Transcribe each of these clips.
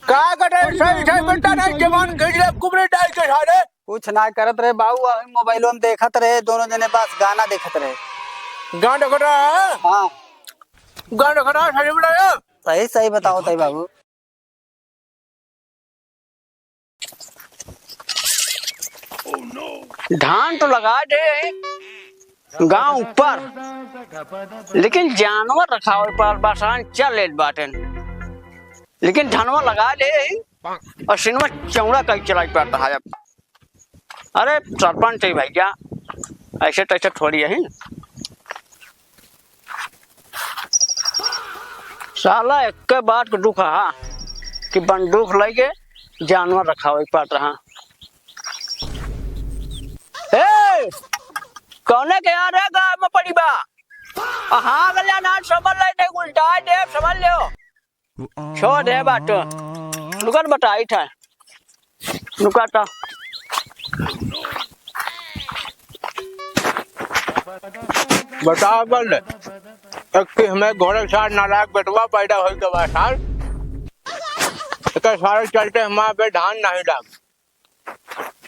का करे सही सही बेटा नहीं जवान खिजले कुबरे डाल के सारे कुछ ना करत रहे बाबू, मोबाइलो में देखत रहे, दोनों जने पास गाना देखत रहे। गांड खड़ा हाँ गांड खड़ा सही बेटा सही सही बताओ तई बाबू। धान तो लगा दे गांव ऊपर, लेकिन जानवर रखा हुआ पर बसान चल ले बाटन, लेकिन धनवा लगा दे और सिनेमा चौड़ा कहीं चला पड़ता है। अरे सरपंच है भैया, ऐसे तैसे थोड़ी है। साला एक बात को दुख है कि बंदूक लेके जानवर रखा हुआ पड़ रहा। कौने के यार है गाँव में पड़ी बा? हाँ गलिया ना समझ ले, उल्टा दे समझ लियो। छोड़ दे बात, नुकन बताई था नुका था। बता बल एक कि हमें घोड़े साथ नालायक बेटवा पैदा हो के बाद साल एक सारे चलते हमारे पे धान नहीं लाग,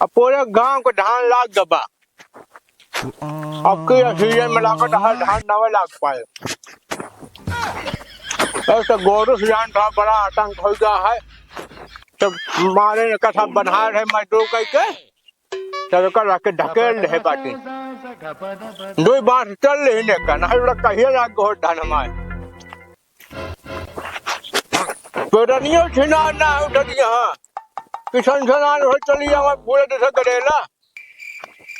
अब पूरे गांव को धान लाग दबा। अब के सीजन में लाकर हर धान नवे लाग पाए। ऐसे गोरु सीजन था बड़ा आतंक हो गया है, तो मारे ने कथा बना रहे मजदूर करके सरकार लाके ढकेल रहे बाटे। दो बार चल रही ने का नहीं लग कहिए लाग हो धान हमारे पेरनियो छिना ना उठ दिया। किसान सनान हो चली हमारे पूरे देश करेला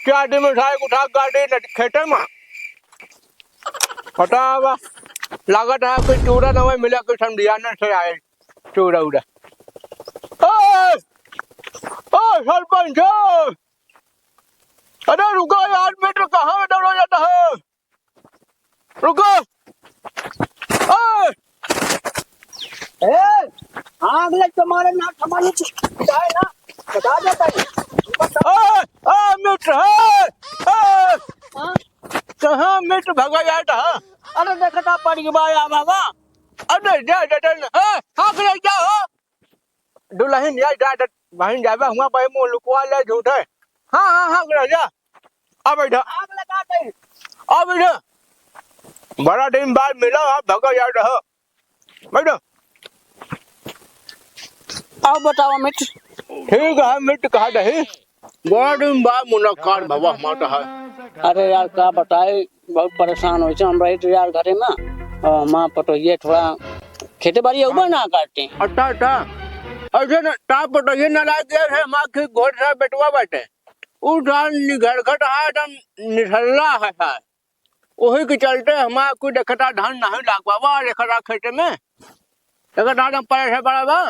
क्या दिन में उठा गाड़ी न खेते में हटावा लागत है कोई चूड़ा नवा मिला कोई समझियाना से आए चूड़ा उड़ा। ओ सरपंच, अरे रुको यार, मीटर कहाँ में डर हो जाता है, रुको। आग लग तुम्हारे ना तुम्हारे ना बता देता है। मीटर कहाँ मीटर भगा जाता है? अरे देखता पड़ी बाया बाबा। अरे जा हाँ ले जाओ दुल्हन जा जा बहन जावे हुआ पे मुंह लुकवा ले झूठे। हाँ ले जा अब बैठा आग लगा दे। अब बैठा बड़ा दिन बाद मिला आप भगा जा रहा बैठो। अब बताओ मित्र। ठीक है मिट कहा दही बड़ा दिन बाद मुलाकात भवा माता है। अरे यार क्या बताए, बहुत परेशान हो हम रहे यार घरे में, माँ पटोहिए थोड़ा खेती बाड़ी उबा ना काटते। अच्छा ऐसे न ता पटोहिए न लाग गया है माँ के घोड़ सा बेटवा बैठे उठान निगरखट है एकदम निठल्ला है सार वही के चलते हमारा कोई देखता धान नहीं लाग पावा देखता खेते में देखता धान पड़े है बड़ा बा।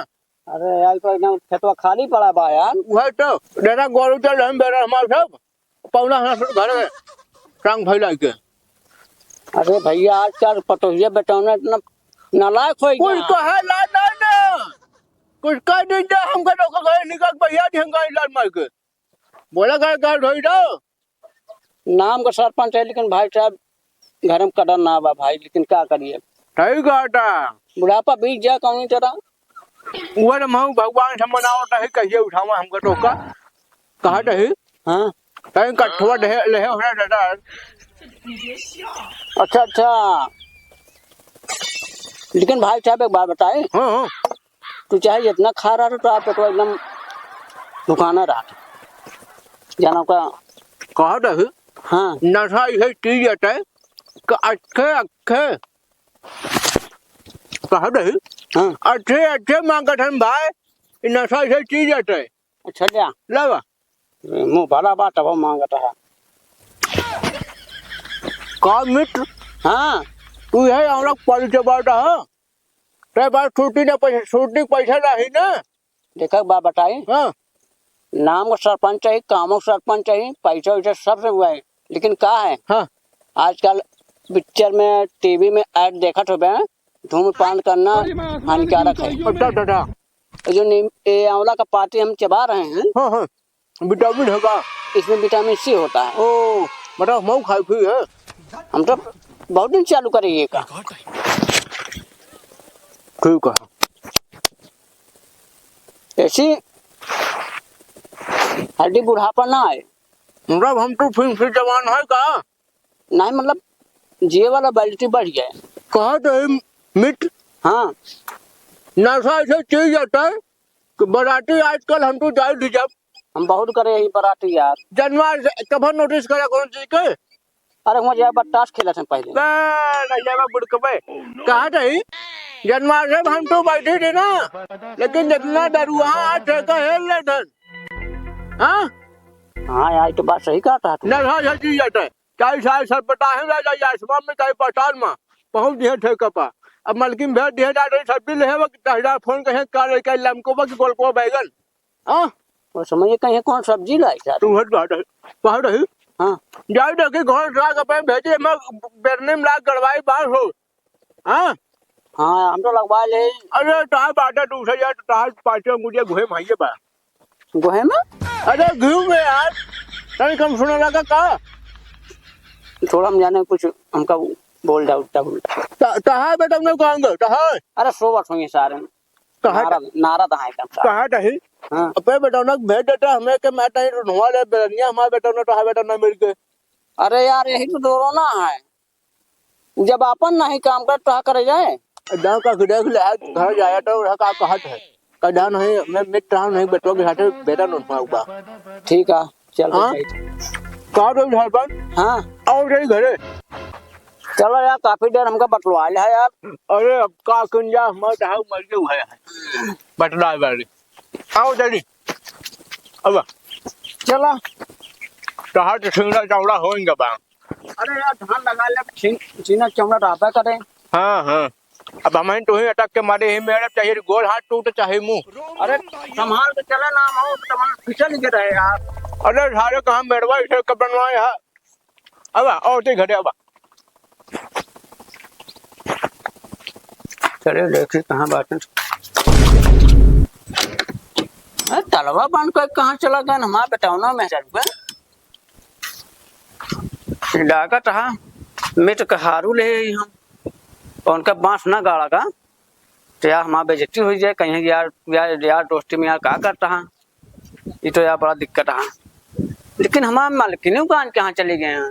अरे यार तो एकदम खेतवा खाली पड़ा बा यार। वह तो डेरा गोरू चल हम बेरा हमारे सब पौना घर में रंग फैला के। अरे भैया आजकल पटोहिया बेटौना इतना नालायक हो कुछ कहे ला ना कुछ कह दीजिए हमको रोक गए निकल भैया ढंगा लाल मार के बोला गए घर ढोई दो। नाम का सरपंच है लेकिन भाई साहब घर में कदर ना बा भाई, लेकिन क्या करिए ठीक है बुढ़ापा बीत जाए कौन तरह। वो तो हम भगवान से मनाओ तो कैसे उठावा हमको टोका कहा रही। हाँ कहीं कठुआ ले हो रहा दादा। अच्छा लेकिन भाई साहब एक बात बताए, हाँ तू चाहे जितना खा रहा था तो आप तो एकदम दुकाना रहा जाना का कहा रही। हाँ नशा यही चीज है कि अच्छे कहा रही। हाँ अच्छे मांगत हम भाई नशा यही चीज है। अच्छा लिया लगा मुँह भरा बात अब मांगता है का मित्र। हाँ तू है हम लोग परिचय बाटा है तेरे पास छुट्टी पैसा नहीं ना। देखा बात बताई, हाँ नाम का सरपंच चाहिए, कामों का सरपंच चाहिए, पैसा वैसा सब से हुआ है, लेकिन क्या है हाँ आजकल पिक्चर में टीवी में ऐड देखा तो बे धूम्रपान करना हानिकारक है। जो ये आंवला का पाती हम चबा रहे हैं, हाँ विटामिन होगा इसमें विटामिन सी होता है। ओ मतलब मऊ खाई हुई है हम तो बहुत दिन चालू करेंगे का। ठीक है ऐसी हड्डी बुढ़ापा ना आए, मतलब हम तो फिर जवान है का नहीं मतलब जिए वाला बैलिटी बढ़ जाए। कहा तो मिट हाँ नशा ऐसे चीज जाता है कि बराती आजकल हम तो जाए जब हम बहुत करे यही बराती यार। जनवार कभी नोटिस करा कौन चीज के अरे वहाँ जाए बट्टास खेला थे पहले। बुड़कबे कहा नहीं जनवार से हम तो बैठे थे ना, लेकिन जितना डरुआ आज का हेल लेते हाँ हाँ यार तो बात सही कहा था तू। नशा ऐसे चीज जाता है चाहे साल सर पता है रह जाए आसमान में चाहे पठान में पहुंच दिए थे कपा अब मलकिन भेज दिए डाले सब्जी ले है फोन कहे कार का लमको बक गोलको बैगन हाँ वो समझिए कहीं कौन सब्जी लाई था तू हट बात बाहर रही हाँ जाए देखे घर राग अपने भेजे मैं बेरने में लाग गड़वाई बाहर हो हाँ हाँ हम तो लगवा ले। अरे तार बाटा दूसरे यार तार पाँचों मुझे घुए भाइये बा गोहे में अरे घूम में यार तभी कम सुना लगा का थोड़ा हम जाने कुछ हमका बोल जाओ उल्टा उल्टा। कहा बेटा मैं कहूँगा कहा अरे सो बात होंगे सारे कहा नारा तो है कम सा। कहा नहीं हाँ अपने बेटा ने भेज देता हमें के मैं नहीं ढूंढवा ले बेरनिया हमारे बेटा ने तो है बेटा ना मिल के अरे यार यही तो दोनों है, जब अपन नहीं काम कर तो करे जाए। गाँव का देख ले घर जाया तो का कहत है कदा नहीं मैं मित्र नहीं बेटों के साथ बेटा ढूंढवा ठीक है चल हाँ? कहा तो घर पर हाँ आओ जाए घरे चलो यार काफी देर हमका बटलवा लिया है यार। अरे अब का कुंजा मत हाउ मर के हुआ है बटला वाली आओ जल्दी अब चलो कहा तो सिंगड़ा चौड़ा होएंगे बा अरे यार धान लगा ले चीना चमड़ा राबा करें। हाँ हाँ अब हमें तो ही अटक के मारे ही मेरे चाहिए गोल हाथ टूट चाहे मुंह अरे संभाल के चले ना हो तो फिसल गिर रहे यार। अरे सारे कहा मेरवा इसे कब बनवाए है अब आओ ते घरे अब चले देखे कहाँ बात तलवा बन कर कहाँ चला गया हमारा बताओ ना मैं लागत रहा मिट के हारू ले हम और उनका बांस ना गाड़ा का तो यार हमारा बेइज्जती हो जाए कहीं यार दोस्ती में यार क्या करता है ये तो यार बड़ा दिक्कत है। लेकिन हमारे मालकिन दुकान कहाँ चले गए हैं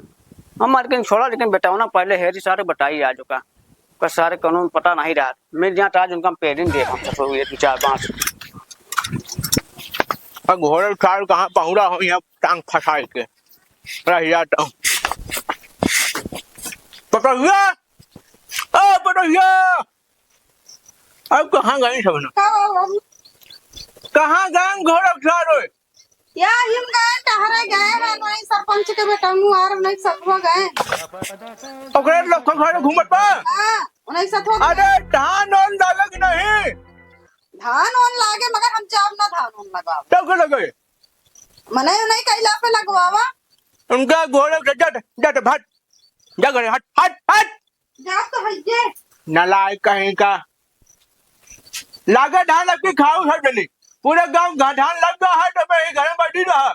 हम मालकिन छोड़ा लेकिन बेटाओ पहले हेरी सारे बताई आज का सारे कानून पता नहीं रहा मिल जाए आज उनका पेरिंग दे हम सब ये 2-4 बांस घोड़े साल कहाँ पहुँचा हो यहाँ टांग फंसा के रह जाता हूँ पटैया पटैया अब कहाँ गए सब ना कहाँ गए घोड़े साल या हिम गए टहरे गए हैं नहीं सरपंच के बेटा मुहार नहीं सतवा गए ओकरे लोग घर घूमत बा हां नहीं सतवा अरे धान ओन लागक नहीं धान ओन लागे मगर हम जाब ना धान ओन लगाव तब के लगे मने नहीं कैला पे लगवावा उनका घोड़े के जट जट भट जा घरे हट हट हट जा तो हइये नलायक कहीं का लागे धान लग के खाओ सब जल्दी पूरे गांव धान लग गया है तो मैं घर में बैठी रहा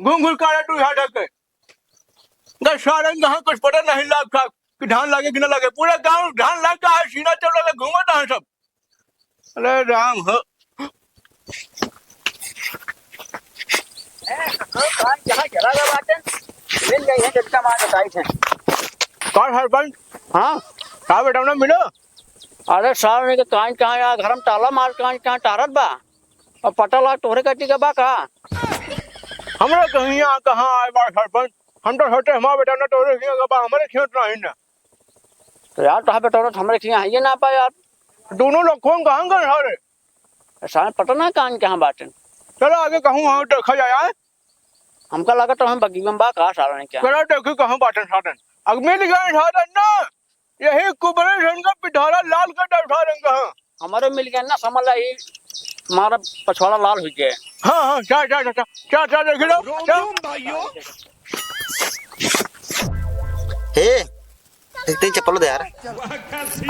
घूम घूम कर तू यहाँ ढके सारे कहाँ कुछ पता नहीं लाग था कि धान लगे कि ना लगे पूरे गांव धान लग गया है सीना चल लगे घूमता है सब अरे राम हो जहाँ चला गया बात मिल गई है जितना मार बताई थे कौन सरपंच हाँ कहा बेटा ना मिलो अरे साल ने कहाँ यार घर में ताला मार कहाँ टारत बा और पता ला तोहरे कटी का बा कहा हमरा कहीं यहाँ कहाँ आए बा सरपंच हम तो सोचे हमारा बेटा ना तोरे खिया बा हमारे खेत नहीं ना तो यार तो बेटा हमारे खिया है ना पा यार दोनों लोग कौन कहाँ गए सारे साल पता ना कहाँ बात चलो आगे कहूँ वहाँ देखा जाए हमका लगा तो हम बगी में बा कहा साल ने क्या चलो देखी कहाँ बाटन साधन अब मिल गए साधन ना यही कुबरे रंग का पिठारा लाल का डर रंग कहाँ हमारे मिल गया ना समझ ला ही हमारा पछवाड़ा लाल हो गया। हाँ हाँ चार देख लो हे इतनी चप्पल दे यार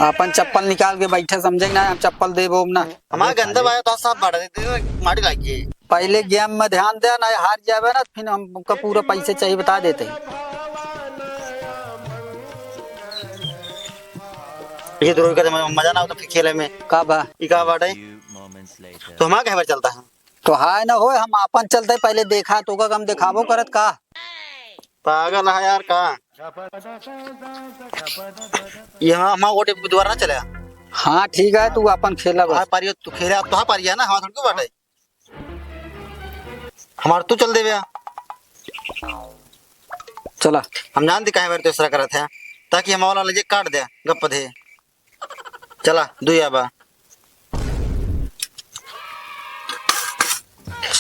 अपन चप्पल निकाल के बैठे समझे ना हम चप्पल दे वो ना हमारा गंदा आया तो साफ बढ़ा देते माटी लागिए पहले गेम में ध्यान दे ना हार जावे ना फिर हमका पूरा पैसे चाहिए बता देते ये तो रोई का मजा ना हो तो फिर खेले में का बा ई का बाटे तो हमारा कहे बार चलता है तो हाय ना होए हम अपन चलते पहले देखा तो का हम दिखाबो करत का पागल है यार का ये हमारा गोटे दोबारा ना चलेगा हाँ ठीक है तू अपन खेला हाँ बस पारी तू खेले अब तो हाँ पारी है ना हमारा थोड़ी बाटे हमारा तू चल देवे चला हम जानते काहे बार तो इस तरह करत है ताकि हम वाला लजे काट दे गप दे चला दुया बा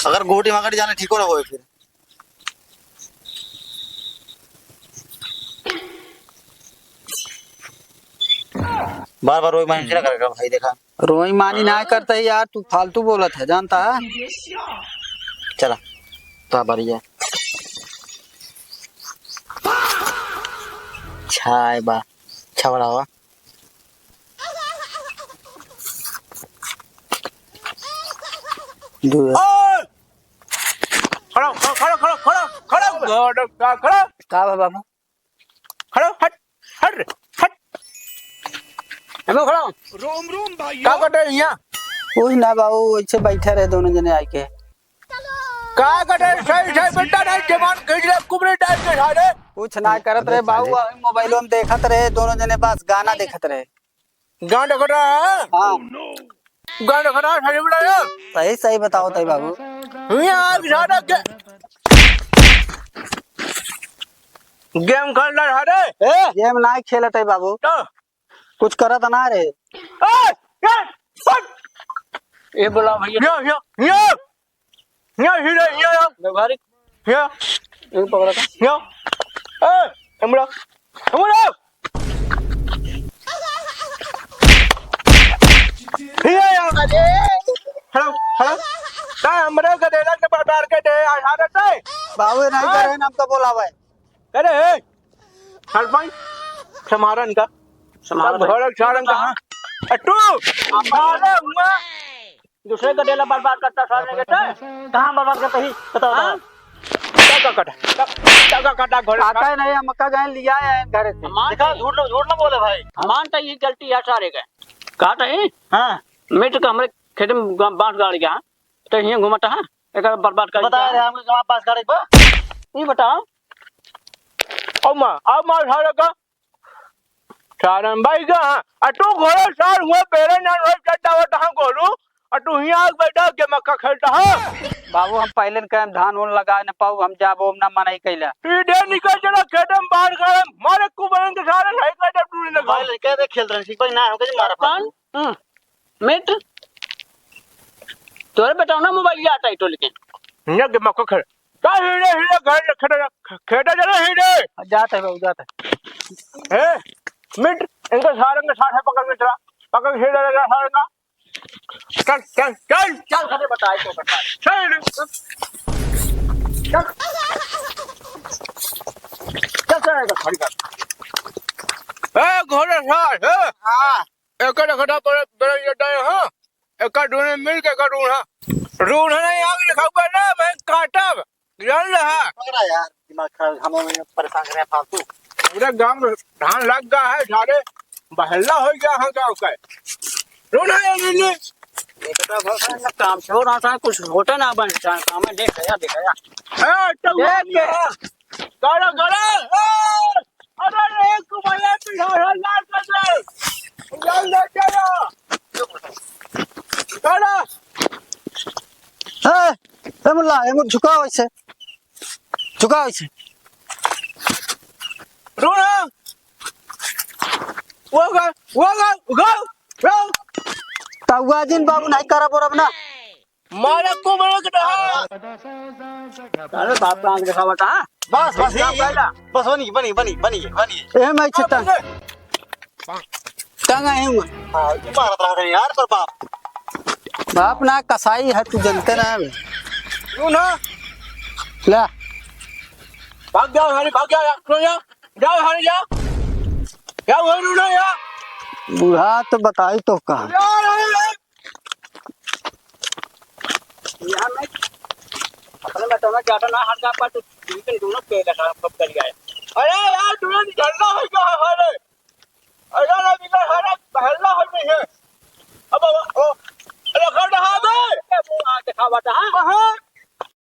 अगर गोटी मांगट जाने ठीक हो ना होए फिर बार बार रोई मानी ना करेगा भाई देखा रोई मानी ना करता है यार तू फालतू बोलत है जानता है चला तो बारी है छाय बा छवड़ा हुआ खड़ो खड़ो खड़ो खड़ो खड़ो खड़ो खड़ो का बा बाबू खड़ो हट हट हट हेलो खड़ा का कटे यहाँ कुछ ना बाबू ऐसे बैठे रहे दोनों जने आके का कटे सही सही बेटा नहीं जवान खींच ले कुबरे डाल के सारे कुछ ना करत रहे बाबू मोबाइल में देखत रहे दोनों जने बस गाना देखत रहे गांड खड़ा हाँ गांड खड़ा सही बड़ा सही सही बताओ तई बाबू यहाँ आग सारा के गेम खेल रहा है गेम ना खेलत है बाबू तो कुछ करत ना रे ये बोला भैया व्यवहारिक ये पकड़ा था हेलो हेलो का हमरे के देला के बाजार के दे आधारत है बाबू नहीं करे ना हमको बोलावे अरे सरपंच समारन का समारन घर सारन का हां अट्टू हमारे हुआ दूसरे का डेला बर्बाद करता सारे के कहां बर्बाद करता ही बताओ टका कटा घर आता है नहीं हम का गए लिया है घर से देखा झूठ ना बोले भाई मानता ये गलती है सारे का कहता है हाँ मिट का हमरे खेत में बांस गाड़ गया तो यहीं घुमाता है एक बर्बाद कर बता रहे हमको कहाँ पास करे बा ये बताओ अब मार सारे का सारन भाई का अटू घोड़े सार हुए पेरे ना हुए चट्टा वटा हां गोलू अटू यहां बैठा के मक्का खेलता है बाबू हम पहले के धान उन लगा न पाऊ हम जाबो ना मनाई कैला सीधे निकल चला खेतम बाहर कर मारे कुबरन के सारे सही का टूने लगा भाई लड़के देख खेल रहे हैं भाई ना हमको मारा कौन मिट तोरे बताओ ना मोबाइल आता है तो लेकिन ये के मक्का खेल का हीरे हीरे घर खेड़ा खेड़ा जरा हीरे जाता है बाबू जाता है ए मिट इनका सारंग के साथ पकड़ के चला पकड़ के हीरे लगा सारंग का चल चल चल चल खड़े बताए तो बता चल चल चल चल खड़ी कर ए घोड़े सार ए हाँ एक खड़ा पर बड़े जटा हां एक ढूंढे मिल के करूं हां रूढ़ नहीं आग लिखा ना मैं काटा जल रहा पकड़ा यार दिमाग खराब हमें परेशान कर रहे हैं फालतू पूरे गांव में धान लग गया है सारे बहला हो गया है गांव का रूढ़ है नहीं काम छोड़ रहा था कुछ होता ना बन काम में देखा ए तो गाड़ा गाड़ा अरे एक भैया पिछाड़ लाल कर दे जल ले चलो गाड़ा ए मुल्ला ए झुकाओ ऐसे झुकाओ ऐसे रूढ़ वो ताउआजिन बाबू नहीं करा बोरब ना मारा को बड़ा कटा अरे बाप का आंख देखा बता बस बस बस बनी बनी बनी बनी बनी ए मैं छता टंगा है मैं हाँ तू मारत रहा है यार पर बाप बाप ना कसाई है तू जनते ना रूढ़ ला भाग जाओ हरी भाग जाओ हरी जाओ क्या हो रूढ़ यार बूढ़ा तो बताई तो कहा यहाँ में अपने बताना क्या था ना हर का पर लेकिन दोनों पे लगा कब कर गया अरे यार तुम्हें चलना है क्या हरे अरे ना बिना हरे अब ओ अरे खड़ा दे दिखावा था